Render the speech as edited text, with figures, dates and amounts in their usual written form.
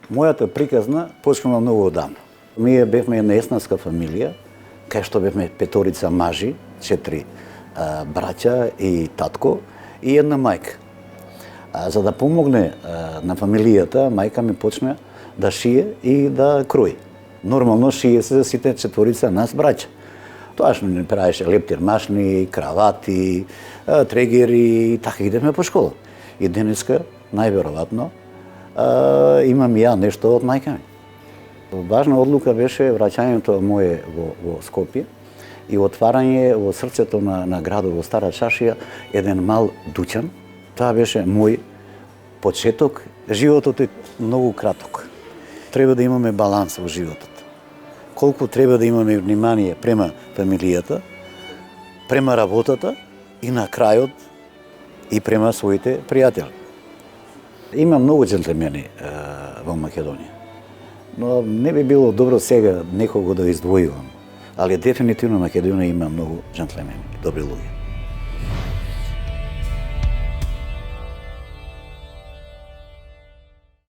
Мојата приказна почнува многу одамна. Ние бевме една еснарска фамилија, кај што бевме петорица мажи, 4 браќа и татко и една мајка. За да помогне на фамилијата, мајка ми почна да шие и да крои. Нормално шие се за сите четворица нас браќа. Тоаш ми правеше лептир машни, кравати, трегери, така идевме по школа. И денеска, најверојатно, имам и ја нешто од мајка ми. Важна одлука беше враќањето моје во Скопје и отварање во срцето на градот во Стара Чашија еден мал дуќан. Тоа беше мој почеток. Животот е многу краток. Треба да имаме баланс во животот. Колку треба да имаме внимание према фамилијата, према работата и на крајот и према своите пријатели. Има многу џентлемени во Македонија. Но не би било добро сега некого да издвојувам. Ali definitivno Makedonija ima mnogo džentlmeni, dobri ljudi.